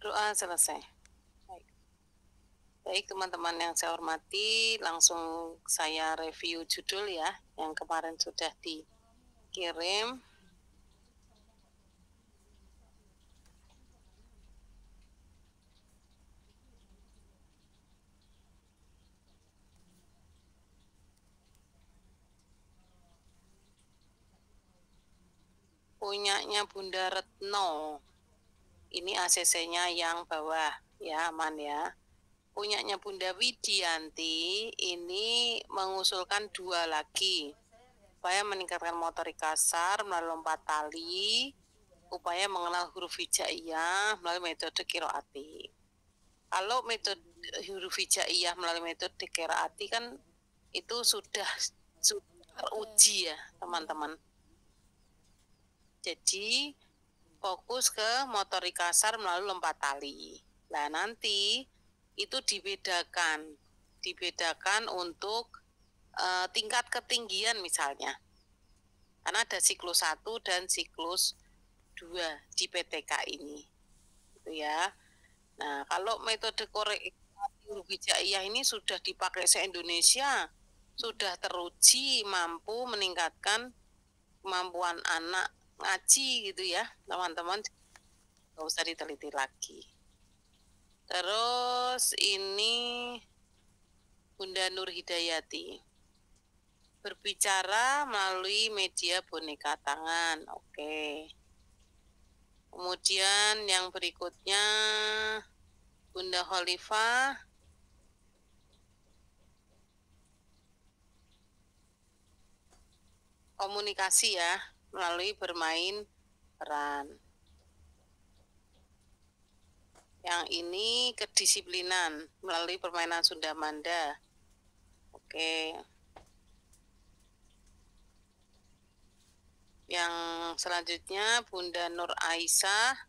Doa selesai. Baik teman-teman yang saya hormati, langsung saya review judul ya, yang kemarin sudah dikirim. Punyanya Bunda Retno. Ini ACC-nya yang bawah, ya aman ya. Punyanya Bunda Widianti ini mengusulkan 2 lagi. Upaya meningkatkan motorik kasar melalui lompat tali, upaya mengenal huruf hijaiyah melalui metode qiraati. Kalau metode huruf hijaiyah melalui metode qiraati kan itu sudah teruji ya teman-teman. Jadi fokus ke motorik kasar melalui lompat tali. Nah nanti itu dibedakan untuk tingkat ketinggian misalnya. Karena ada siklus 1 dan siklus 2 di PTK ini. Gitu ya. Nah, kalau metode huruf hijaiyah ini sudah dipakai se-Indonesia, sudah teruji mampu meningkatkan kemampuan anak ngaji gitu ya, teman-teman. Nggak usah diteliti lagi. Terus ini Bunda Nur Hidayati. Berbicara melalui media boneka tangan. Oke. Kemudian yang berikutnya Bunda Khalifah. Komunikasi ya, melalui bermain peran. Yang ini kedisiplinan melalui permainan Sunda Manda. Oke. Yang selanjutnya Bunda Nur Aisyah,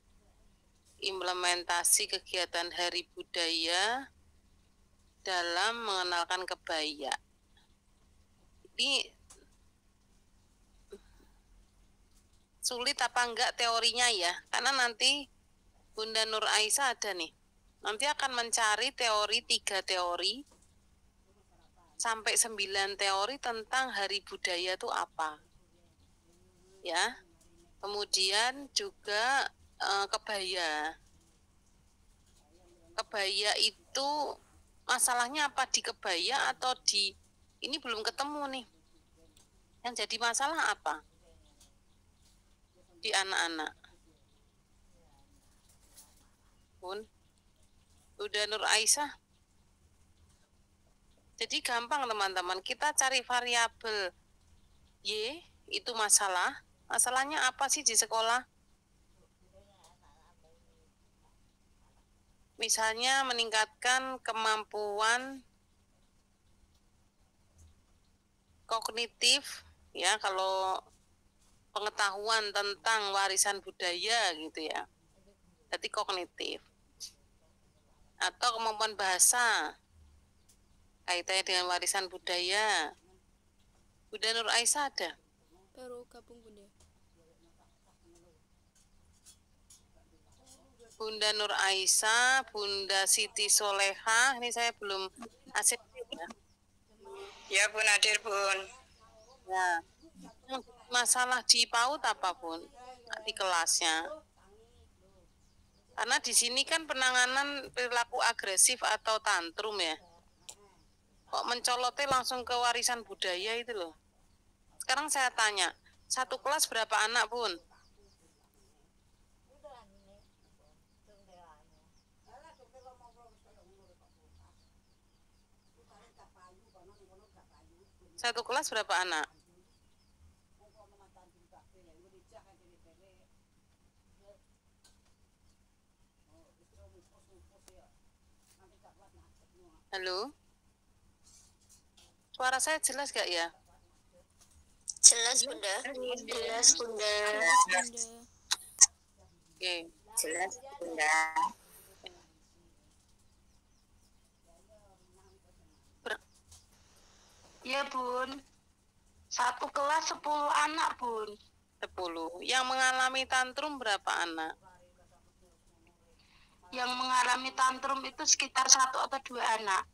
implementasi kegiatan Hari Budaya dalam mengenalkan kebaya. Ini sulit apa enggak teorinya ya? Karena nanti Bunda Nur Aisyah ada nih. Nanti akan mencari 3 teori sampai 9 teori tentang Hari Budaya itu apa. Ya. Kemudian juga kebaya. Kebaya itu masalahnya apa di kebaya atau di ini belum ketemu nih. Yang jadi masalah apa? Di anak-anak. Bunda Nur Aisyah. Jadi gampang teman-teman, kita cari variabel Y, itu masalah. Masalahnya apa sih di sekolah? Misalnya meningkatkan kemampuan kognitif, ya kalau pengetahuan tentang warisan budaya gitu ya. Jadi kognitif. Atau kemampuan bahasa, kaitannya dengan warisan budaya. Bunda Nur Aisyah ada? Baru gabung Bunda. Bunda Nur Aisyah, Bunda Siti Soleha, ini saya belum hasil ya. Ya Bun, hadir Bun. Ya. Masalah di PAUD apapun di kelasnya. Karena di sini kan penanganan perilaku agresif atau tantrum ya. Kok mencolotnya langsung ke warisan budaya itu loh. Sekarang saya tanya, satu kelas berapa anak Bun? Satu kelas berapa anak? Halo? Suara saya jelas gak ya? Jelas Bunda. Jelas Bunda. Oke. Jelas Bunda. Ya Bun. Satu kelas 10 anak Bun. 10. Yang mengalami tantrum berapa anak? yang mengalami tantrum itu sekitar 1 atau 2 anak.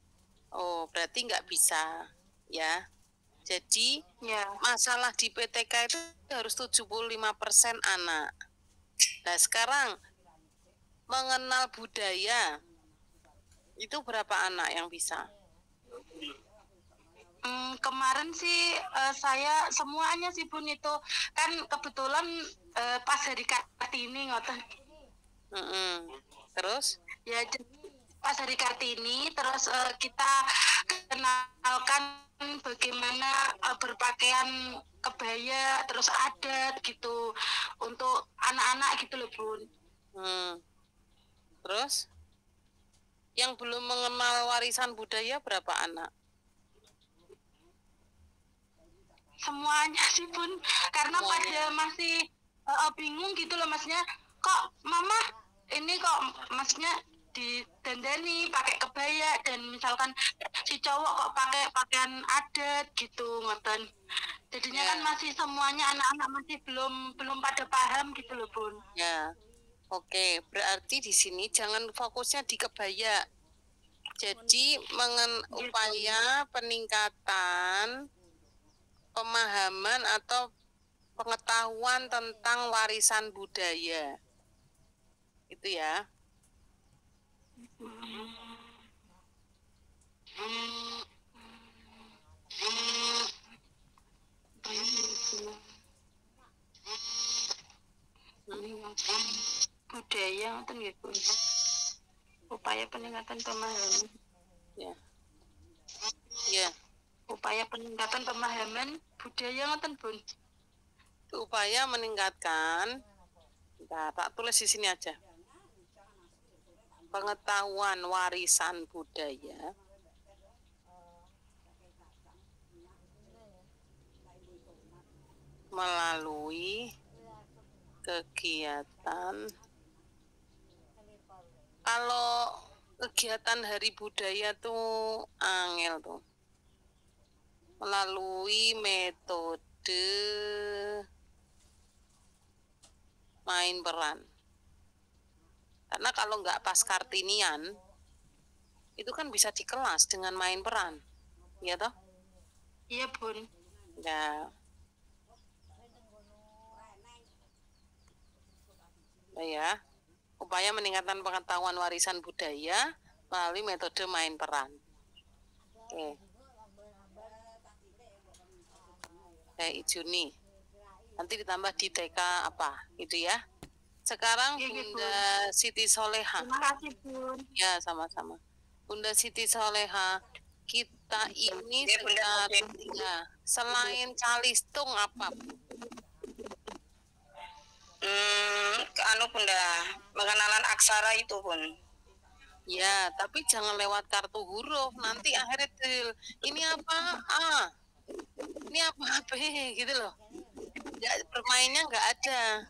Oh, berarti nggak bisa, ya. Jadi, Ya, masalah di PTK itu harus 75% anak. Nah, sekarang mengenal budaya, itu berapa anak yang bisa? kemarin sih saya semuanya sih Bun, itu kan kebetulan pas hari Kartini ngoten. Terus? Ya, jadi pas hari Kartini terus kita kenalkan bagaimana berpakaian kebaya terus adat gitu untuk anak-anak gitu loh Bun. Terus? Yang belum mengenal warisan budaya berapa anak? Semuanya sih Bun, karena pada masih bingung gitu loh, maksudnya kok mama ini kok maksudnya didandani pakai kebaya dan misalkan si cowok kok pakai pakaian adat gitu ngoten. Jadinya kan masih semuanya anak-anak masih belum pada paham gitu loh Bun. Ya. Oke, berarti di sini jangan fokusnya di kebaya. Jadi upaya peningkatan pemahaman atau pengetahuan tentang warisan budaya. Itu ya. Budaya ngoten nggih Bun. Upaya peningkatan pemahaman. Ya. Ya. Upaya peningkatan pemahaman budaya ngoten Bun. Upaya meningkatkan, tak tulis di sini aja. Pengetahuan warisan budaya melalui kegiatan. Kalau kegiatan hari budaya tuh angel tuh. Melalui metode main peran. Karena kalau nggak pas Kartinian, itu kan bisa di kelas dengan main peran. Iya toh? Iya Bun. Ya. Ya. Upaya meningkatkan pengetahuan warisan budaya melalui metode main peran. Oke. Juni. Nanti ditambah di TK apa, gitu ya. Sekarang Bunda Siti Soleha. Terima kasih Bun. Ya, sama-sama. Bunda Siti Soleha, kita ini sekarang ya, selain calistung apa? Bunda, pengenalan aksara itu Bun. Ya, tapi jangan lewat kartu huruf. Nanti akhirnya ini apa A, ini apa B, gitu loh. Ya, bermainnya nggak ada.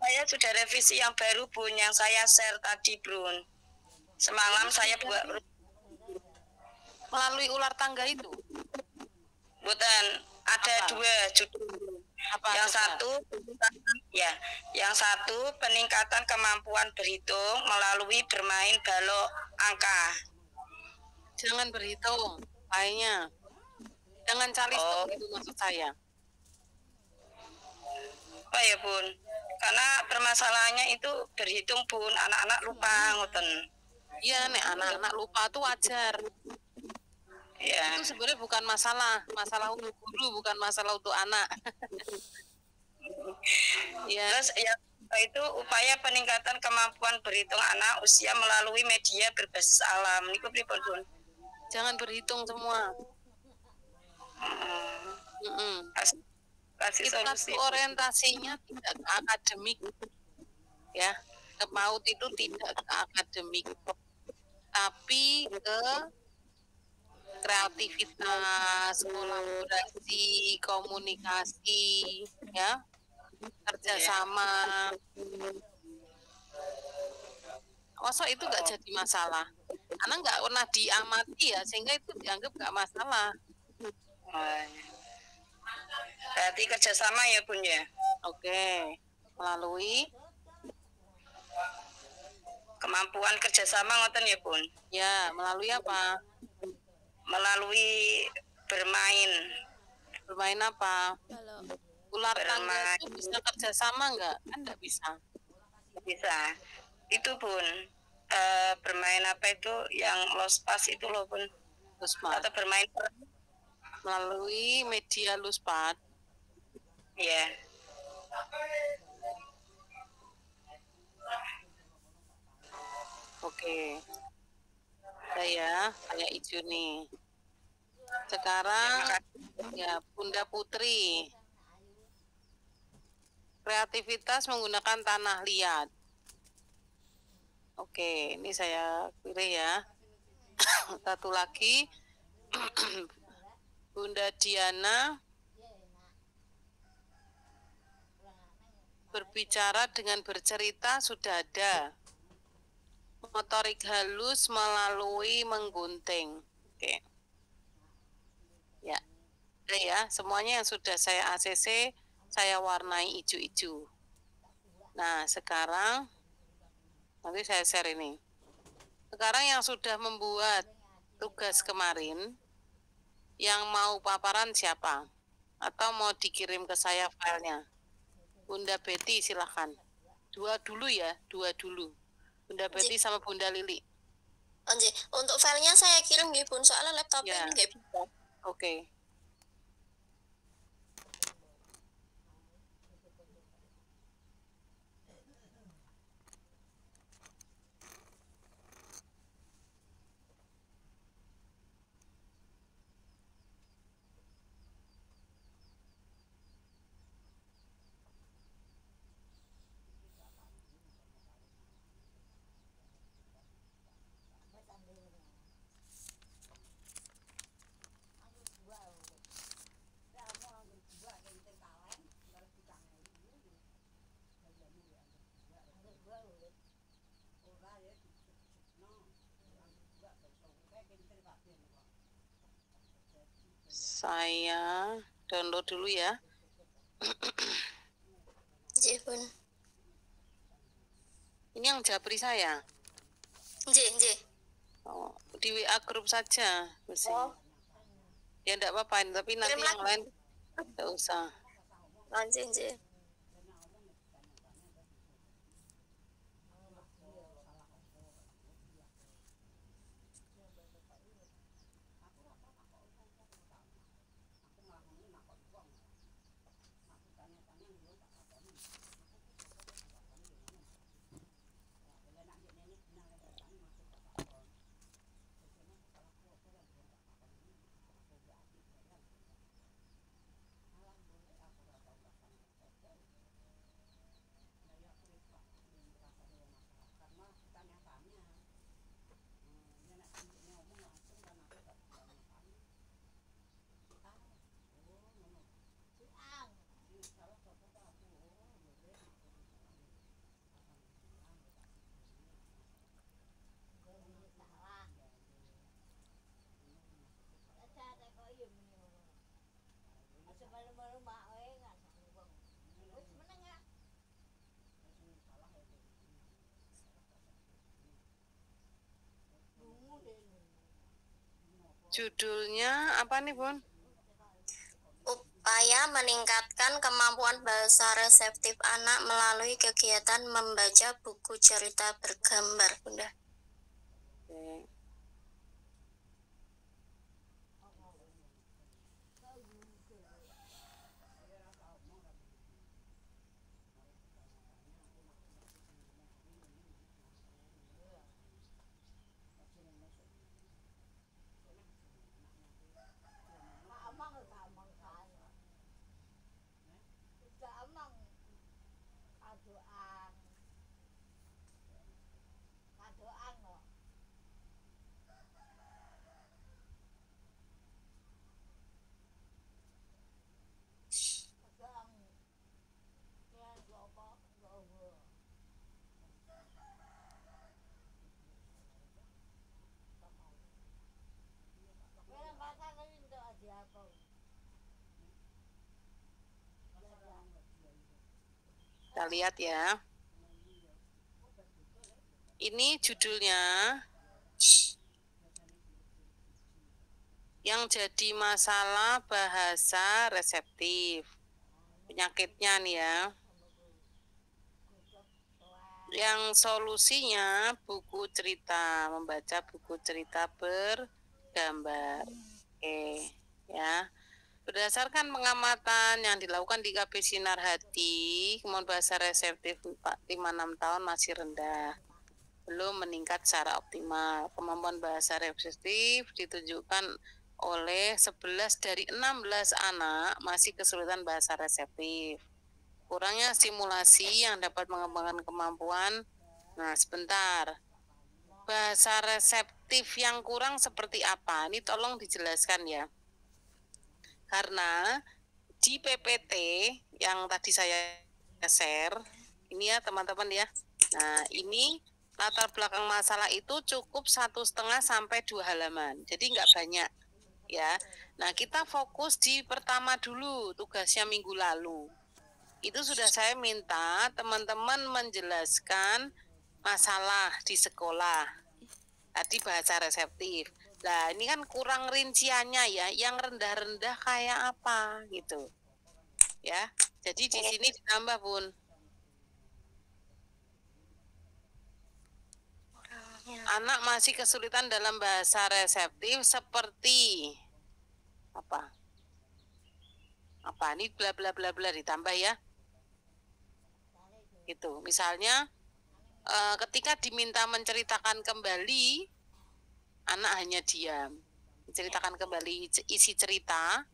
Saya sudah revisi yang baru Bun, yang saya share tadi Bun. Semalam saya buat melalui ular tangga itu. Bukan, ada Apa? 2 judul. Apa yang coba? satu ya, yang satu peningkatan kemampuan berhitung melalui bermain balok angka. Jangan berhitung, lainnya. Jangan calistung itu maksud saya. Oh ya Bun, karena permasalahannya itu berhitung Bun, anak-anak lupa ngoten. Iya, nek anak-anak lupa tuh wajar. Ya. Itu sebenarnya bukan masalah untuk guru, bukan masalah untuk anak. Ya. Terus yang itu upaya peningkatan kemampuan berhitung anak usia melalui media berbasis alam. Niku pripun Bun? Jangan berhitung semua. Kasih itu solusi. Orientasinya tidak ke akademik, ya. PAUD itu tidak ke akademik, tapi ke kreativitas, kolaborasi, komunikasi, ya, kerjasama. Masa itu nggak jadi masalah? Karena nggak pernah diamati ya, sehingga itu dianggap nggak masalah. Berarti kerjasama ya Bun ya? Oke, melalui kemampuan kerjasama ngoten ya Bun. Ya, melalui apa? Melalui bermain. Bermain apa? Kalau Ular tangga Bermain. itu bisa kerjasama nggak? Kan nggak bisa. Bisa. Itu Bun. Bermain apa itu yang lospas itu loh Bun. Luspat. Atau bermain Melalui media luspat. ya. Oke. Saya hijau nih. Sekarang ya Bunda Putri. Kreativitas menggunakan tanah liat. Oke, ini saya pilih ya. Satu lagi. Bunda Diana berbicara dengan bercerita sudah ada. Motorik halus melalui menggunting. Oke. Ya. Ya, semuanya yang sudah saya ACC saya warnai hijau-hijau. Nah, sekarang nanti saya share ini. Sekarang yang sudah membuat tugas kemarin, yang mau paparan siapa? Atau mau dikirim ke saya filenya? Bunda Betty silahkan. Dua dulu ya, dua dulu. Bunda Betty sama Bunda Lili. Anjir, untuk filenya saya kirim nggih Bun, soalnya laptopnya Ya. ini nggak bisa. Oke. Saya download dulu ya. Nggih Bun. Ini yang japri saya. Nggih. Oh, di WA grup saja. Mesti. Oh. Ya enggak apa-apa, tapi nanti Kirim yang lain enggak usah. Nggih. Judulnya apa nih, Bun? Upaya meningkatkan kemampuan bahasa reseptif anak melalui kegiatan membaca buku cerita bergambar, Bunda. Oke. Kita lihat ya. Ini judulnya yang jadi masalah bahasa reseptif. Penyakitnya nih ya. Yang solusinya buku cerita, membaca buku cerita bergambar. Oke, ya. Berdasarkan pengamatan yang dilakukan di KP Sinar Hati, kemampuan bahasa reseptif 5-6 tahun masih rendah. Belum meningkat secara optimal. Kemampuan bahasa reseptif ditunjukkan oleh 11 dari 16 anak masih kesulitan bahasa reseptif. Kurangnya stimulasi yang dapat mengembangkan kemampuan. Nah, sebentar. Bahasa reseptif yang kurang seperti apa? Ini tolong dijelaskan ya. Karena di PPT yang tadi saya share, ini ya teman-teman ya. Nah, ini latar belakang masalah itu cukup 1,5 sampai 2 halaman. Jadi nggak banyak ya. Nah, kita fokus di pertama dulu, tugasnya minggu lalu. Itu sudah saya minta teman-teman menjelaskan masalah di sekolah. Tadi bahasa reseptif. Nah, ini kan kurang rinciannya ya, yang rendah-rendah kayak apa gitu. Ya. Jadi di sini ditambah, Bun. Anak masih kesulitan dalam bahasa reseptif seperti apa? Apa ini bla bla bla bla ditambah ya. Gitu. Misalnya ketika diminta menceritakan kembali, anak hanya diam. Menceritakan kembali isi cerita,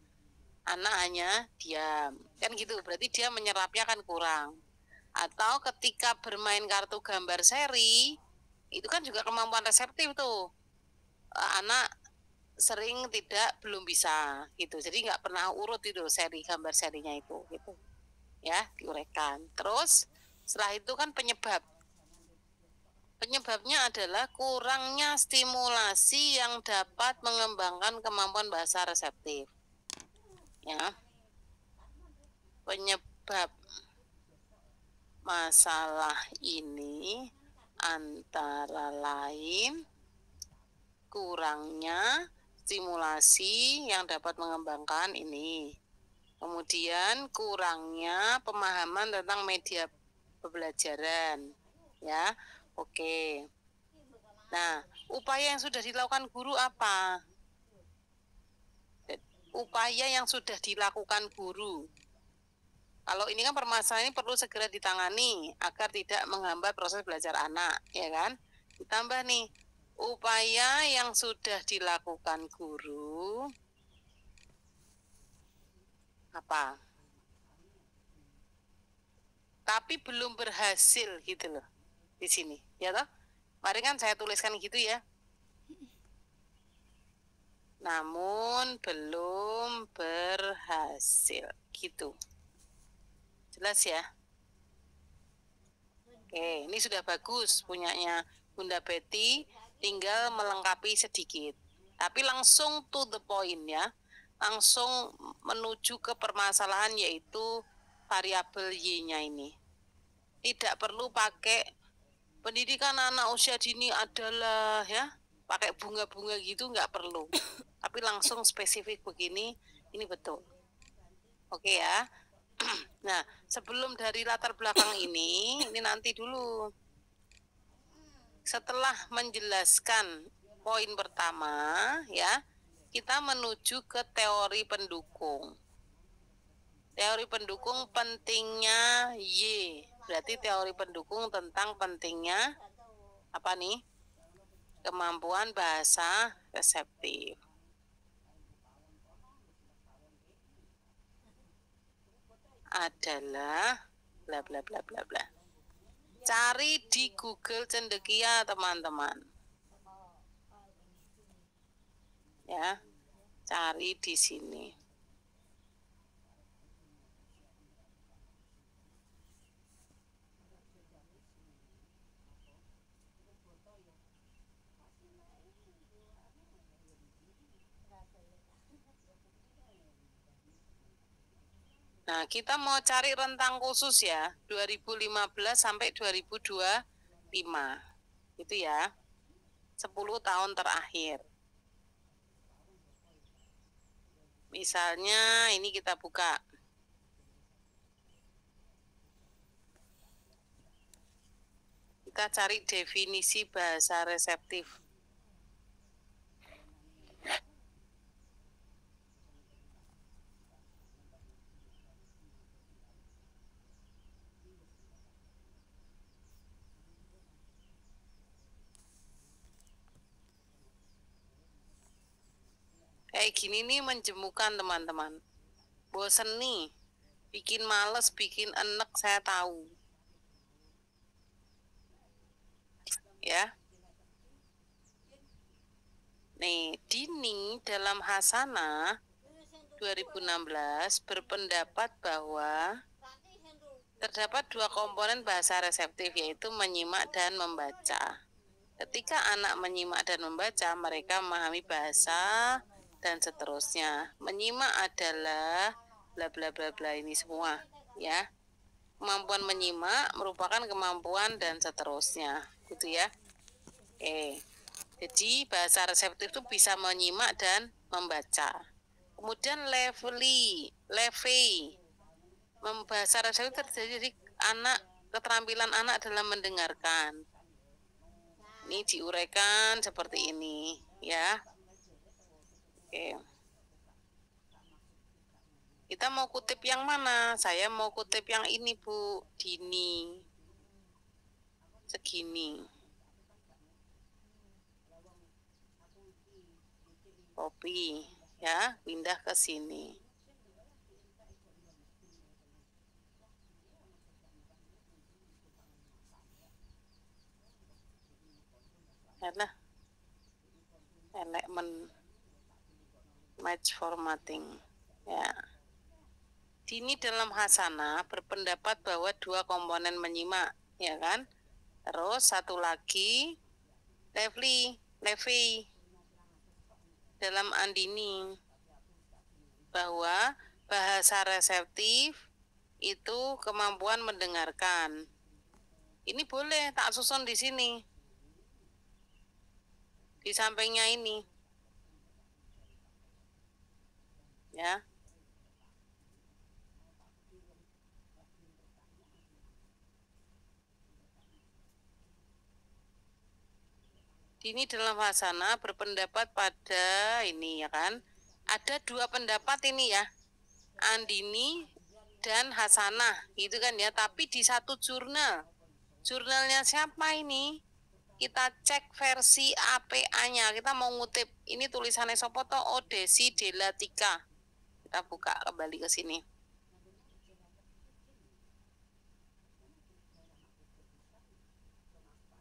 anak hanya diam. Kan gitu, berarti dia menyerapnya kan kurang. Atau ketika bermain kartu gambar seri, itu kan juga kemampuan reseptif tuh. Anak sering belum bisa gitu. Jadi nggak pernah urut itu gambar serinya itu gitu. Ya, diuraikan. Terus setelah itu kan penyebabnya adalah kurangnya stimulasi yang dapat mengembangkan kemampuan bahasa reseptif. Ya. Penyebab masalah ini antara lain kurangnya stimulasi yang dapat mengembangkan ini. Kemudian kurangnya pemahaman tentang media pembelajaran. Ya, oke. Nah, upaya yang sudah dilakukan guru apa? Upaya yang sudah dilakukan guru. Kalau ini kan permasalahan ini perlu segera ditangani agar tidak menghambat proses belajar anak, ya kan? Ditambah nih, upaya yang sudah dilakukan guru apa? Tapi belum berhasil gitu loh di sini, ya toh? Mari kan saya tuliskan gitu ya. Namun belum berhasil gitu. Jelas ya? Oke, ini sudah bagus punyanya Bunda Betty, tinggal melengkapi sedikit. Tapi langsung to the point ya. Langsung menuju ke permasalahan yaitu variabel Y-nya ini. Tidak perlu pakai pendidikan anak usia dini adalah ya, pakai bunga-bunga gitu nggak perlu. Tapi langsung spesifik begini, ini betul. Oke ya. Nah, sebelum dari latar belakang ini nanti dulu. Setelah menjelaskan poin pertama, ya, kita menuju ke teori pendukung. Teori pendukung pentingnya Y. Berarti teori pendukung tentang pentingnya apa nih? Kemampuan bahasa reseptif. Adalah bla bla bla bla bla. Cari di Google cendekia teman-teman. Ya. Cari di sini. Nah, kita mau cari rentang khusus ya, 2015 sampai 2025. Itu ya, 10 tahun terakhir. Misalnya ini kita buka. Kita cari definisi bahasa reseptif. Kayak gini nih menjemukan teman-teman. Bosen nih, bikin males, bikin enek, saya tahu. Ya. Nih, Dini dalam Hasanah 2016 berpendapat bahwa terdapat 2 komponen bahasa reseptif, yaitu menyimak dan membaca. Ketika anak menyimak dan membaca, mereka memahami bahasa dan seterusnya. Menyimak adalah bla bla bla bla ini semua, ya. Kemampuan menyimak merupakan kemampuan dan seterusnya, gitu ya. Oke. Jadi bahasa reseptif itu bisa menyimak dan membaca. Kemudian levei. Bahasa reseptif terjadi dari keterampilan anak dalam mendengarkan. Ini diuraikan seperti ini, ya. Oke. Kita mau kutip yang mana? Saya mau kutip yang ini, Bu Dini. Segini. Copy, ya, pindah ke sini. Adalah elemen match formatting, ya. Dini dalam Hasanah berpendapat bahwa 2 komponen menyimak, ya kan? Terus satu lagi Levei dalam Andini bahwa bahasa reseptif itu kemampuan mendengarkan. Ini boleh tak susun di sini. Di sampingnya ini. Ya. Dini dalam Hasanah berpendapat pada ini, ya kan? Ada 2 pendapat ini ya. Andini dan Hasanah, gitu kan ya, tapi di satu jurnal. Jurnalnya siapa ini? Kita cek versi APA-nya. Kita mau ngutip, ini tulisannya Sopoto Odesi Delatika. Kita buka kembali ke sini.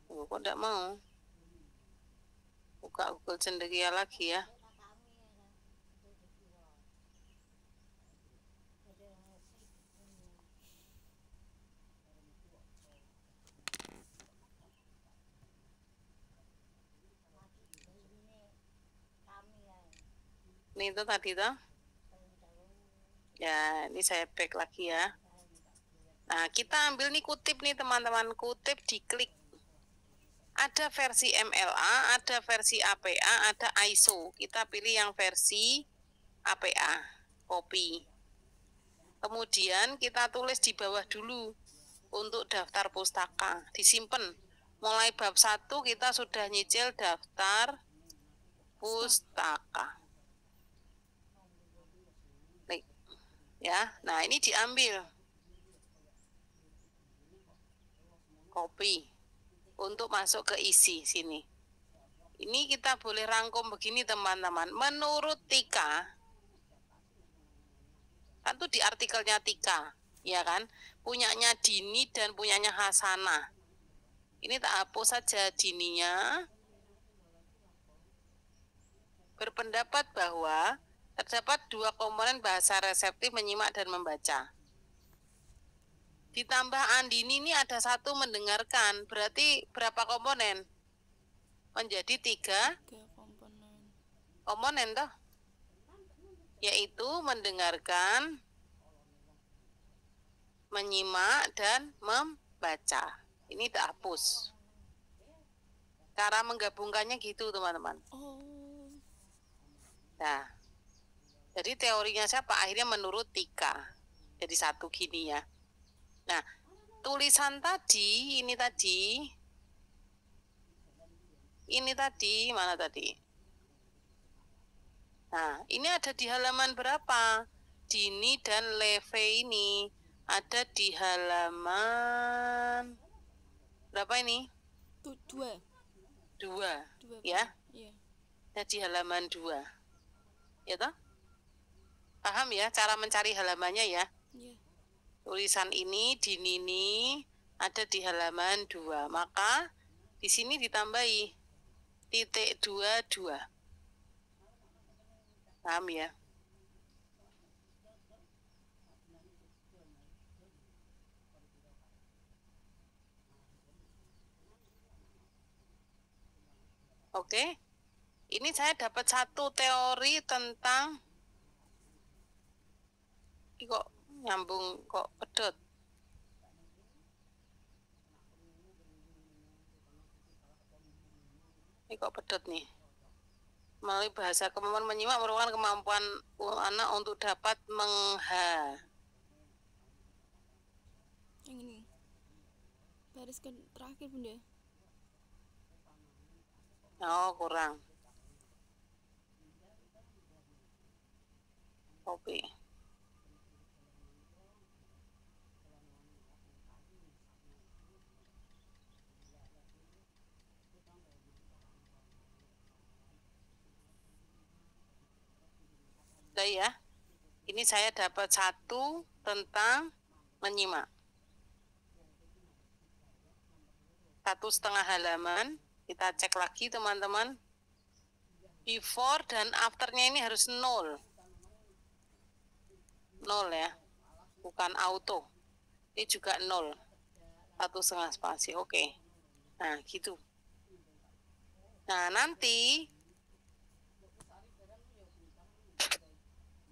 Kok enggak mau? Buka Google Cendekia lagi ya. Ini itu tadi tuh. Ya, ini saya back lagi ya. Nah, kita ambil nih kutip nih teman-teman. Kutip diklik. Ada versi MLA, ada versi APA, ada ISO. Kita pilih yang versi APA. Copy. Kemudian kita tulis di bawah dulu untuk daftar pustaka. Disimpan. Mulai bab 1 kita sudah nyicil daftar pustaka. Ya, nah ini diambil. Copy. Untuk masuk ke isi sini. Ini kita boleh rangkum begini teman-teman. Menurut Tika, kan tuh di artikelnya Tika, ya kan? Punyanya Dini dan punyanya Hasanah. Ini tak hapus saja Dininya. Berpendapat bahwa terdapat 2 komponen bahasa reseptif menyimak dan membaca. Ditambah Andini ini ada 1 mendengarkan, berarti berapa komponen? Menjadi 3 komponen toh, yaitu mendengarkan, menyimak, dan membaca. Ini tak hapus. Cara menggabungkannya gitu teman-teman. Oh. Nah, jadi teorinya siapa? Akhirnya menurut Tika. Jadi satu gini ya. Nah, tulisan tadi, ini tadi, mana tadi? Nah, ini ada di halaman berapa? Dini dan Leve ini ada di halaman berapa ini? Dua. 2, ya? Iya. Ada di halaman 2. Ya toh? Paham ya cara mencari halamannya ya? Iya. Tulisan ini Dini ini ada di halaman 2. Maka di sini ditambahi titik 22. Paham ya? Oke. Ini saya dapat satu teori tentang ini kok nyambung kok pedot. Ini kok pedot nih. Melalui bahasa kemampuan menyimak merupakan kemampuan anak untuk dapat Yang ini. Baris ke terakhir Bunda. Oh, kurang. Kopi. Udah ya. Ini saya dapat satu tentang menyimak. 1,5 halaman. Kita cek lagi teman-teman. Before dan afternya ini harus 0. 0 ya. Bukan auto. Ini juga 0. 1,5 spasi. Oke. Nah, gitu. Nah, nanti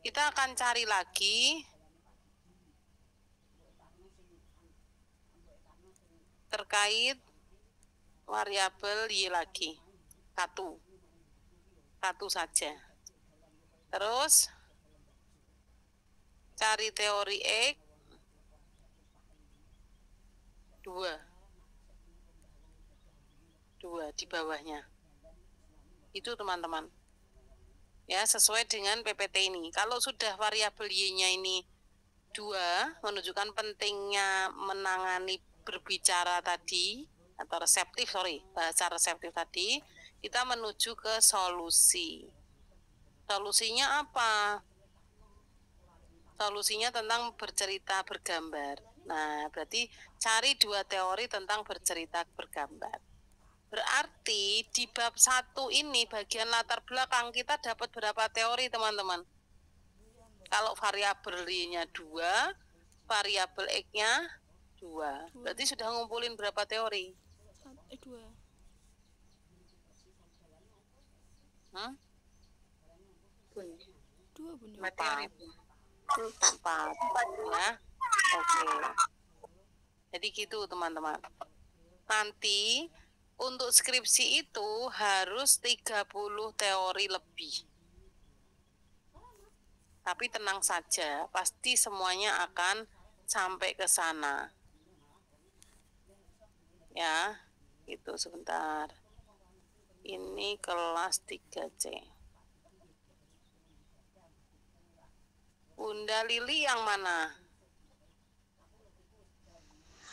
kita akan cari lagi terkait variabel Y lagi. Satu saja. Terus cari teori X 2 di bawahnya. Itu teman-teman. Ya, sesuai dengan PPT ini. Kalau sudah variabel Y-nya ini 2, menunjukkan pentingnya menangani berbicara tadi, atau bahasa reseptif tadi, kita menuju ke solusi. Solusinya apa? Solusinya tentang bercerita bergambar. Nah, berarti cari 2 teori tentang bercerita bergambar. Berarti di bab 1 ini bagian latar belakang kita dapat berapa teori teman-teman? Kalau variabel Y-nya 2, variabel X-nya 2. Berarti sudah ngumpulin berapa teori? 2. Hmm? 2 Bunda. 4 ya. Oke. Jadi gitu teman-teman. Nanti untuk skripsi itu harus 30 teori lebih. Tapi tenang saja, pasti semuanya akan sampai ke sana. Ya, itu sebentar. Ini kelas 3C. Bunda Lili yang mana?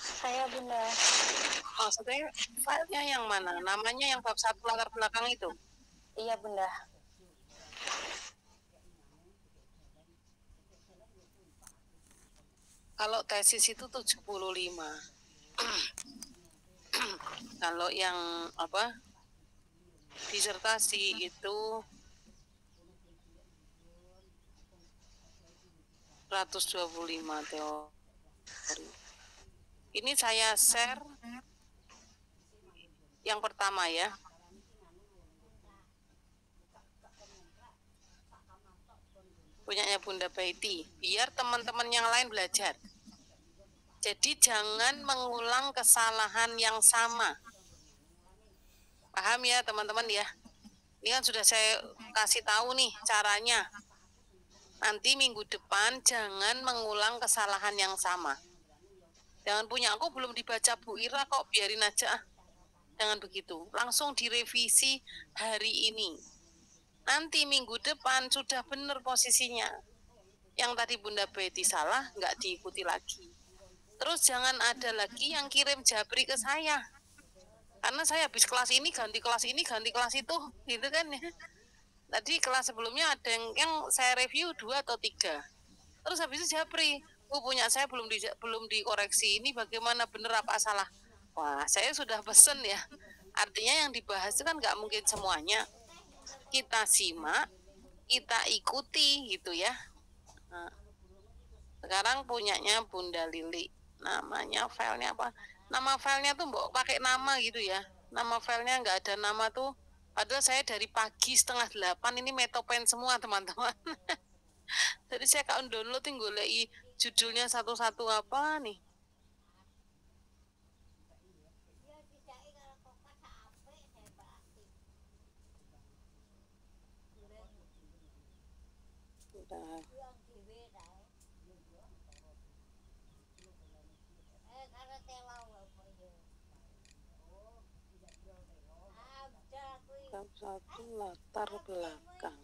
Saya Bunda. Maksudnya filenya yang mana? Namanya yang bab 1 latar belakang itu? Iya Bunda. Kalau tesis itu 75. Kalau yang disertasi itu 125 teori. Ini saya share yang pertama ya. Punyanya Bunda Baiti, biar teman-teman yang lain belajar. Jadi jangan mengulang kesalahan yang sama. Paham ya teman-teman ya? Ini kan sudah saya kasih tahu nih caranya. Nanti minggu depan jangan mengulang kesalahan yang sama. Jangan punya aku belum dibaca Bu Ira kok, biarin aja. Jangan begitu. Langsung direvisi hari ini. Nanti minggu depan sudah benar posisinya. Yang tadi Bunda Betty salah, nggak diikuti lagi. Terus jangan ada lagi yang kirim jabri ke saya. Karena saya habis kelas ini, ganti kelas ini, ganti kelas itu. Gitu kan ya. Tadi kelas sebelumnya ada yang saya review 2 atau 3. Terus habis itu jabri. Punya saya belum dikoreksi. Ini bagaimana, benar apa salah? Wah, saya sudah pesen ya. Artinya yang dibahas itu kan nggak mungkin semuanya. Kita simak, kita ikuti gitu ya. Nah, sekarang punyanya Bunda Lili. Namanya filenya apa? Nama filenya tuh mbok pakai nama gitu ya. Nama filenya nggak ada nama tuh. Padahal saya dari pagi 7:30 ini metopen semua teman-teman. Jadi saya kalau download tinggal goleki judulnya satu-satu apa nih. Bentar. Satu latar belakang.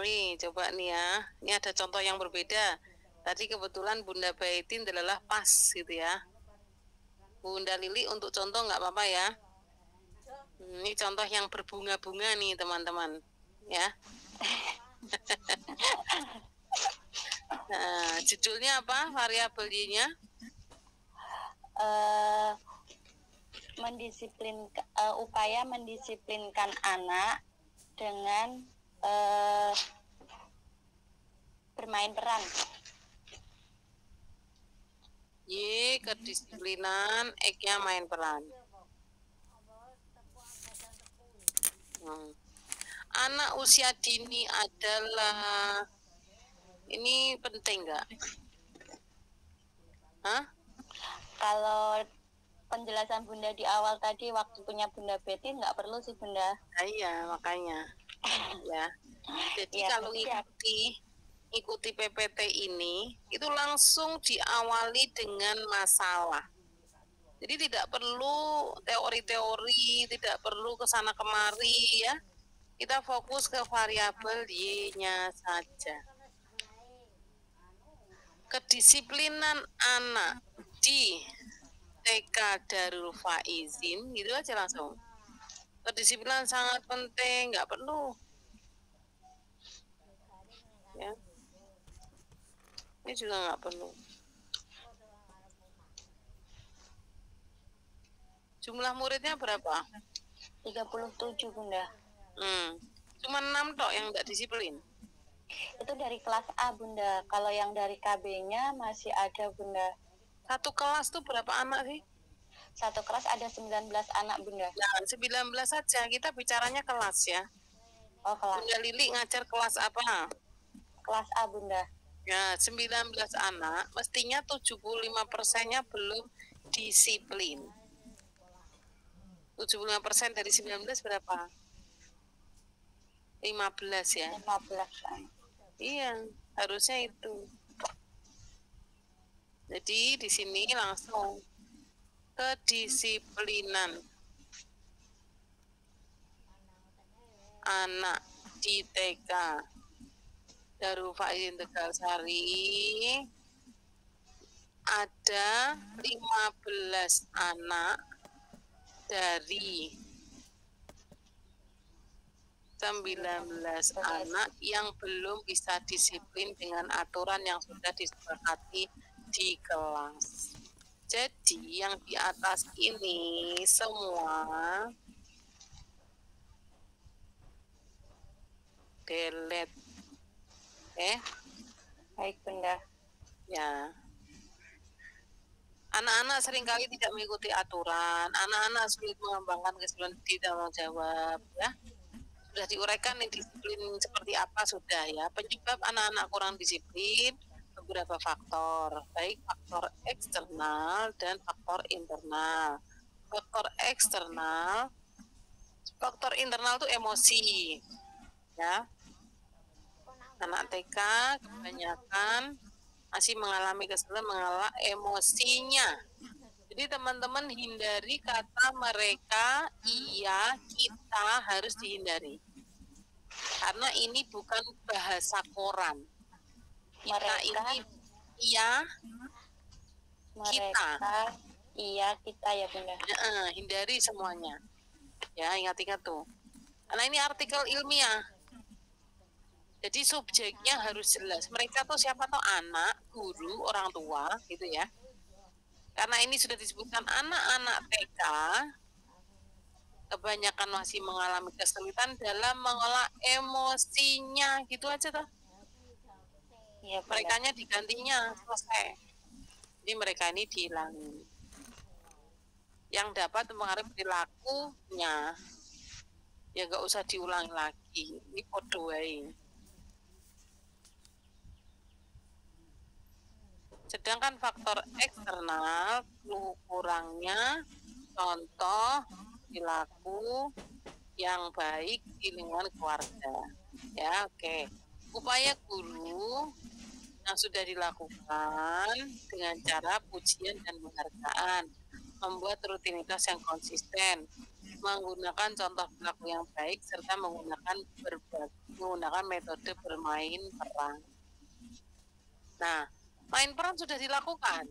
Nih, coba nih ya. Ini ada contoh yang berbeda. Tadi kebetulan Bunda Baitin adalah pas gitu ya. Bunda Lili untuk contoh nggak apa-apa ya. Ini contoh yang berbunga-bunga nih teman-teman. Ya. Nah, judulnya apa? Variabel Y-nya? Upaya mendisiplinkan anak dengan bermain peran. Y, kedisiplinan, X-nya main peran. Anak usia dini adalah, ini penting nggak? Hah? Kalau penjelasan Bunda di awal tadi waktu punya Bunda Betty nggak perlu sih Bunda. Iya, makanya. Ya. Jadi Ya, kalau ikuti PPT ini, itu langsung diawali dengan masalah. Jadi tidak perlu teori-teori, tidak perlu kesana kemari ya. Kita fokus ke variabel Y-nya saja. Kedisiplinan anak di TK Darul Faizin, gitu aja langsung. Kedisiplinan sangat penting, nggak perlu. Ya. Ini juga nggak perlu. Jumlah muridnya berapa? 37 Bunda. Cuma 6 tok yang nggak disiplin. Itu dari kelas A Bunda. Kalau yang dari KB-nya masih ada Bunda. Satu kelas tuh berapa anak sih? Satu kelas ada 19 anak Bunda. Nah, 19 saja. Kita bicaranya kelas ya. Oh, kelas. Bunda Lili ngajar kelas apa? Kelas A Bunda. Ya, 19 anak, mestinya 75%-nya belum disiplin. 75% dari 19 berapa? 15 ya? 15. Iya, harusnya itu. Jadi di sini langsung kedisiplinan anak di TK Darul Faizin Tegalsari ada 15 anak dari 19 anak yang belum bisa disiplin dengan aturan yang sudah disepakati di kelas. Jadi yang di atas ini semua delete. Baik, Bunda. Ya. Anak-anak seringkali tidak mengikuti aturan, anak-anak sulit mengembangkan kesimpulan di tanggung jawab, ya. Sudah diuraikan nih disiplin seperti apa sudah ya. Penyebab anak-anak kurang disiplin beberapa faktor, baik faktor eksternal dan faktor internal. Faktor internal itu emosi, ya. Anak TK kebanyakan masih mengalami kesalahan mengelola emosinya. Jadi teman-teman hindari kata mereka, iya, kita harus dihindari. Karena ini bukan bahasa koran. Kita ini iya, kita. Iya, kita ya Bunda. Hindari semuanya. Ya, ingat-ingat tuh. Karena ini artikel ilmiah. Jadi subjeknya harus jelas. Mereka tuh siapa tuh anak, guru, orang tua, gitu ya. Karena ini sudah disebutkan anak-anak TK, kebanyakan masih mengalami kesulitan dalam mengolah emosinya, gitu aja tuh. Ya, Merekanya digantinya, selesai. Jadi mereka ini dihilangi. Yang dapat mempengaruhi perilakunya, ya nggak usah diulangi lagi. Ini kode wae. Sedangkan faktor eksternal kurangnya contoh perilaku yang baik di lingkungan keluarga. Ya, oke. Upaya guru yang sudah dilakukan dengan cara pujian dan penghargaan, membuat rutinitas yang konsisten, menggunakan contoh perilaku yang baik serta menggunakan metode bermain peran. Nah, main peran sudah dilakukan.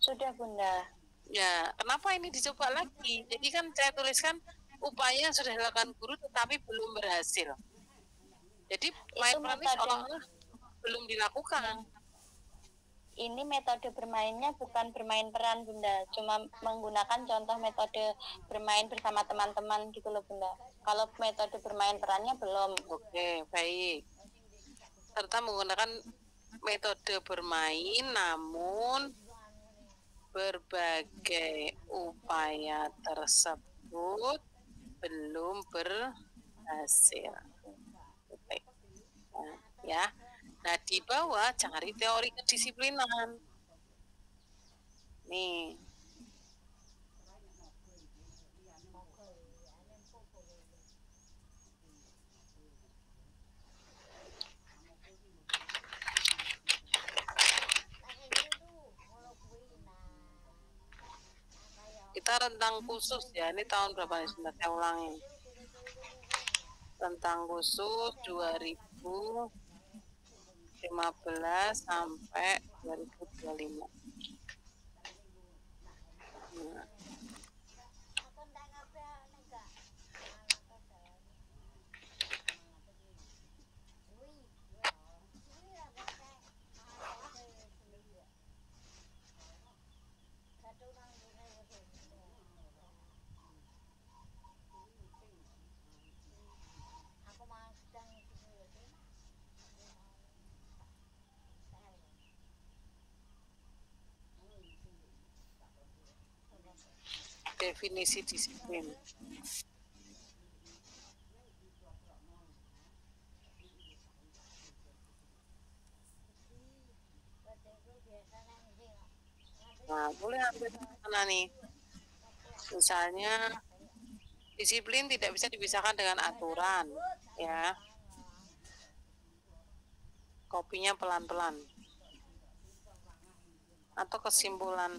Sudah Bunda. Ya, kenapa ini dicoba lagi? Jadi kan saya tuliskan upaya yang sudah dilakukan guru tetapi belum berhasil. Jadi main peran ini seolah-olah belum dilakukan. Ini metode bermainnya bukan bermain peran Bunda, cuma menggunakan contoh metode bermain bersama teman-teman gitu loh Bunda. Kalau metode bermain perannya belum. Oke, baik. Serta menggunakan metode bermain namun berbagai upaya tersebut belum berhasil. Ya. Nah, di bawah cari teori kedisiplinan. Nih. Kita rentang khusus ya, ini tahun berapa nih? Sebentar saya ulangi. Rentang khusus 2015 sampai 2025. Nah. Definisi disiplin. Nah, boleh ambil mana nih? Misalnya, disiplin tidak bisa dipisahkan dengan aturan, ya. Kopinya pelan-pelan. Atau kesimpulan.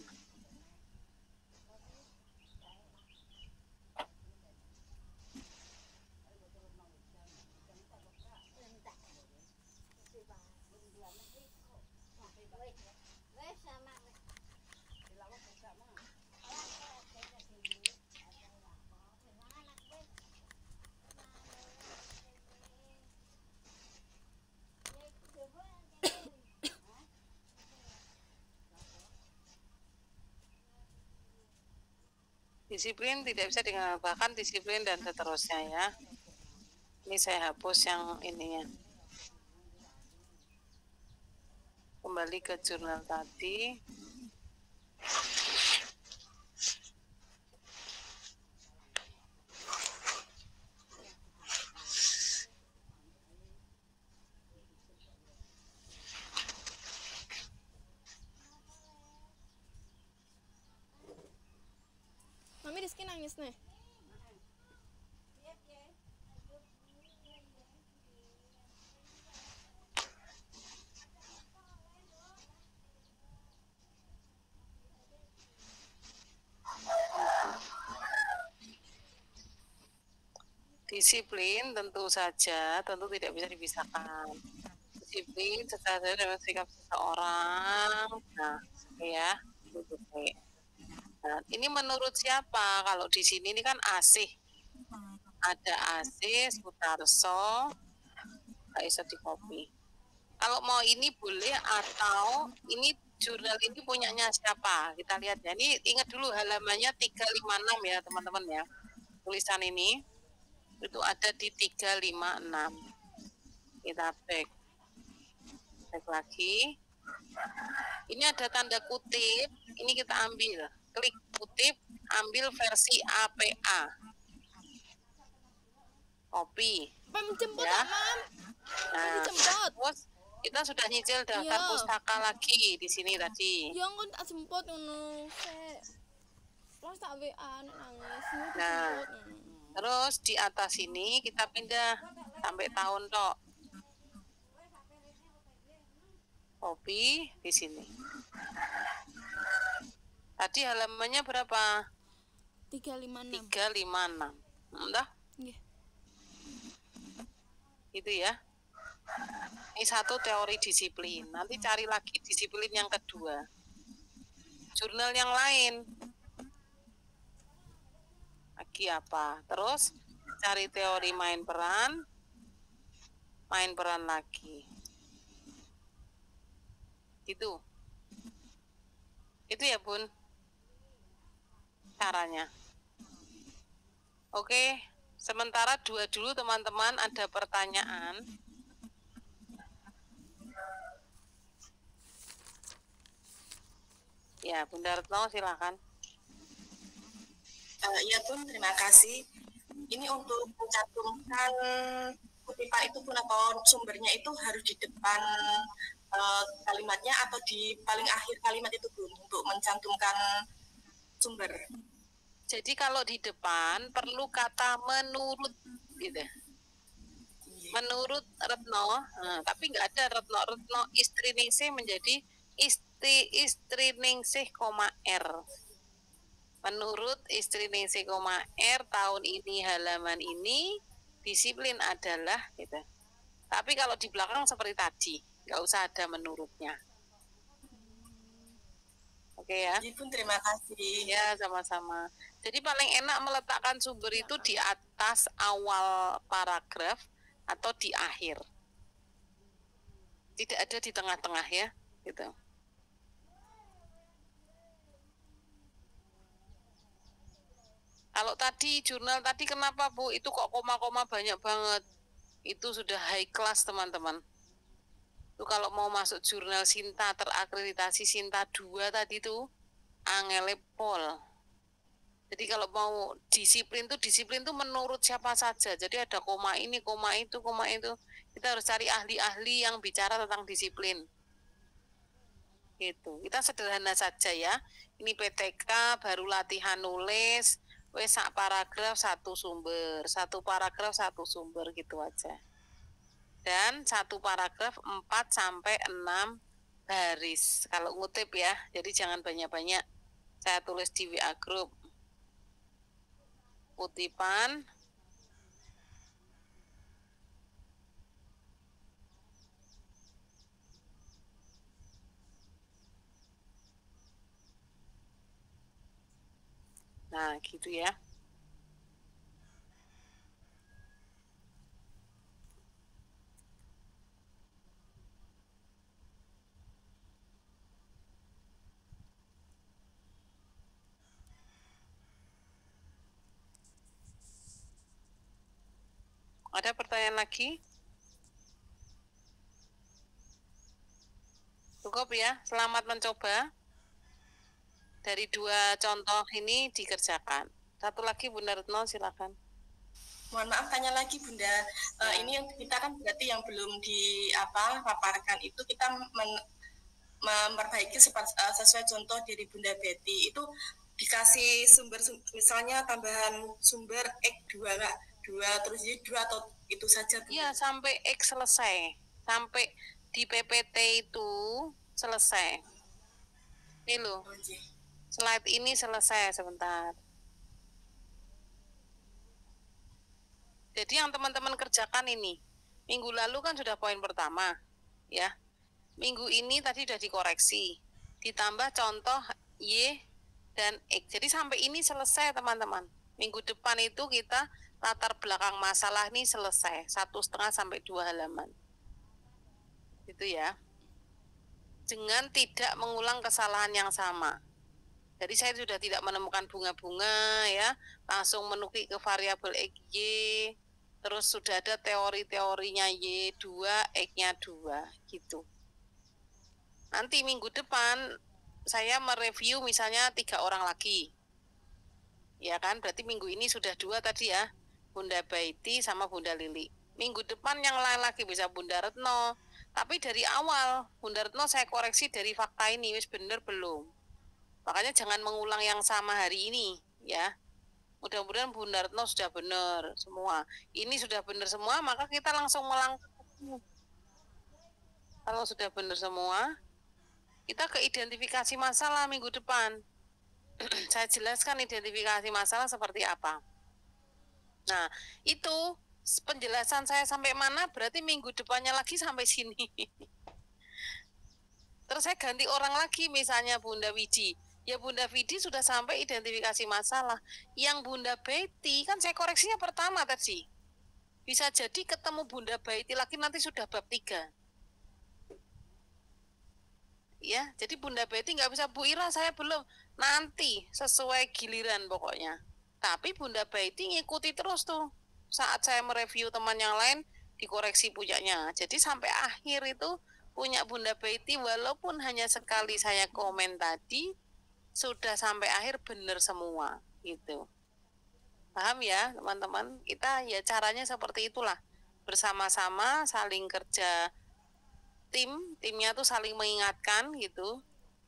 Disiplin tidak bisa dengan bahkan disiplin dan seterusnya ya. Ini saya hapus yang ininya. Kembali ke jurnal tadi. Mami Rizky nangis nih. Disiplin tentu saja, tentu tidak bisa dipisahkan. Disiplin secara dengan sikap seseorang. Nah, ya, gitu. Nah, ini menurut siapa? Kalau di sini ini kan Asih. Ada Asih, Sutarso, nggak bisa di copy. Kalau mau ini boleh atau ini jurnal ini punyanya siapa? Kita lihat ya. Ini ingat dulu halamannya 356 ya teman-teman ya. Tulisan ini itu ada di 356. Kita back lagi. Ini ada tanda kutip, ini kita ambil, klik kutip, ambil versi APA, copy. Pem jemput Ya. Mam. Nah, Jemput. terus kita sudah nyicil daftar Iya. pustaka lagi di sini tadi. Ya engko tak jemput ngono. Sik. Terus tak WA nek nangis. Ini Nah. dijemput. Terus di atas ini kita pindah sampai tahun tok. Copy di sini. Tadi halamannya berapa? 356. 356. Udah? Nggih. Itu ya. Ini satu teori disiplin. Nanti cari lagi disiplin yang kedua. Jurnal yang lain. Lagi apa? Terus cari teori main peran lagi. Gitu. Itu ya, Bun. Caranya. Oke, sementara 2 dulu teman-teman, ada pertanyaan. Ya, Bunda Retno silakan. Iya Bun, terima kasih. Ini untuk mencantumkan kutipan itu pun atau sumbernya itu harus di depan kalimatnya atau di paling akhir kalimat itu Bun, untuk mencantumkan sumber. Jadi kalau di depan perlu kata menurut gitu. Menurut Retno, tapi nggak ada Retno istri Ningsih menjadi istri Ningsih, R. Menurut istri Ningsih, R tahun ini halaman ini disiplin adalah gitu. Tapi kalau di belakang seperti tadi, nggak usah ada menurutnya. Oke ya. Jadi Bun, terima kasih. Ya, sama-sama. Jadi paling enak meletakkan sumber itu di atas awal paragraf atau di akhir. Tidak ada di tengah-tengah ya, gitu. Kalau tadi jurnal tadi kenapa Bu? Itu kok koma-koma banyak banget. Itu sudah high class teman-teman. Itu kalau mau masuk jurnal Sinta terakreditasi Sinta 2 tadi tuh angele pol. Jadi kalau mau disiplin tuh menurut siapa saja. Jadi ada koma ini, koma itu, koma itu. Kita harus cari ahli-ahli yang bicara tentang disiplin. Gitu. Kita sederhana saja ya. Ini PTK baru latihan nulis, wes sak paragraf satu sumber, satu paragraf satu sumber gitu aja. Dan satu paragraf 4 sampai 6 baris. Kalau ngutip ya. Jadi jangan banyak-banyak. Saya tulis di WA group. Kutipan nah gitu ya. Ada pertanyaan lagi? Cukup ya, selamat mencoba. Dari 2 contoh ini dikerjakan. Satu lagi Bunda Retno, silakan. Mohon maaf, tanya lagi Bunda. Ini yang kita kan berarti yang belum paparkan itu kita memperbaiki sesuai contoh dari Bunda Betty. Itu dikasih sumber misalnya tambahan sumber X2 Kak. 2 terus jadi 2 atau itu saja Bunda? Iya, sampai X selesai. Sampai di PPT itu selesai. Ini loh. Slide ini selesai sebentar. Jadi yang teman-teman kerjakan ini, minggu lalu kan sudah poin pertama, ya. Minggu ini tadi sudah dikoreksi, ditambah contoh Y dan X. Jadi sampai ini selesai teman-teman. Minggu depan itu kita latar belakang masalah ini selesai, 1,5 sampai 2 halaman. Gitu ya. Dengan tidak mengulang kesalahan yang sama. Jadi saya sudah tidak menemukan bunga-bunga ya, langsung menukik ke variabel X, Y, terus sudah ada teori-teorinya Y2, X-nya 2, gitu. Nanti minggu depan saya mereview misalnya 3 orang lagi. Ya kan, berarti minggu ini sudah 2 tadi ya, Bunda Baiti sama Bunda Lili. Minggu depan yang lain lagi bisa Bunda Retno. Tapi dari awal, Bunda Retno saya koreksi dari fakta ini, wis bener belum? Makanya jangan mengulang yang sama hari ini, ya. Mudah-mudahan Bunda Retno sudah benar semua. Ini sudah benar semua, maka kita langsung melangkah. Kalau sudah benar semua, kita ke identifikasi masalah minggu depan. Saya jelaskan identifikasi masalah seperti apa. Nah, itu penjelasan saya sampai mana, berarti minggu depannya lagi sampai sini. Terus saya ganti orang lagi, misalnya Bunda Widi. Ya Bunda Widi sudah sampai identifikasi masalah. Yang Bunda Betty, kan saya koreksinya pertama tadi. Bisa jadi ketemu Bunda Betty lagi nanti sudah bab 3. Ya, jadi Bunda Betty nggak bisa, Bu Ira saya belum. Nanti sesuai giliran pokoknya. Tapi Bunda Betty ngikuti terus tuh. Saat saya mereview teman yang lain, dikoreksi punyanya. Jadi sampai akhir itu punya Bunda Betty, walaupun hanya sekali saya komen tadi, sudah sampai akhir benar semua gitu. Paham ya teman-teman? Kita ya caranya seperti itulah, bersama-sama saling kerja timnya tuh saling mengingatkan gitu,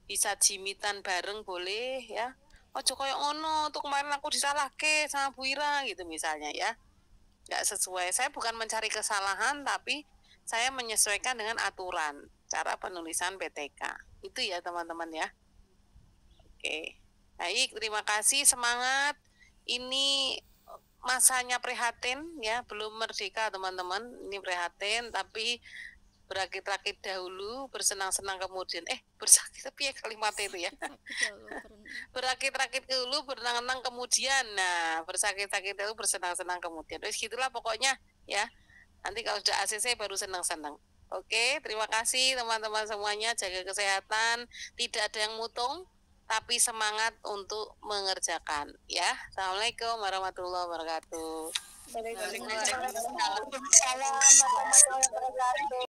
bisa jimitan bareng boleh ya. Ojo koyo ono tuh kemarin aku disalahke sama Bu Ira gitu misalnya ya, nggak sesuai. Saya bukan mencari kesalahan, tapi saya menyesuaikan dengan aturan cara penulisan PTK itu ya teman-teman ya. Oke, baik, terima kasih, semangat. Ini masanya prihatin ya, belum merdeka teman-teman. Ini prihatin, tapi berakit-rakit dahulu, bersenang-senang kemudian. Bersakit tapi ya kalimatnya itu ya. Berakit-rakit dulu, berenang-enang kemudian. Nah, bersakit-sakit dahulu, bersenang-senang kemudian. Terus gitulah pokoknya ya. Nanti kalau sudah ACC baru senang-senang. Oke, terima kasih teman-teman semuanya. Jaga kesehatan, tidak ada yang mutung, tapi semangat untuk mengerjakan ya. Assalamualaikum warahmatullahi wabarakatuh. Waalaikumsalam warahmatullahi wabarakatuh.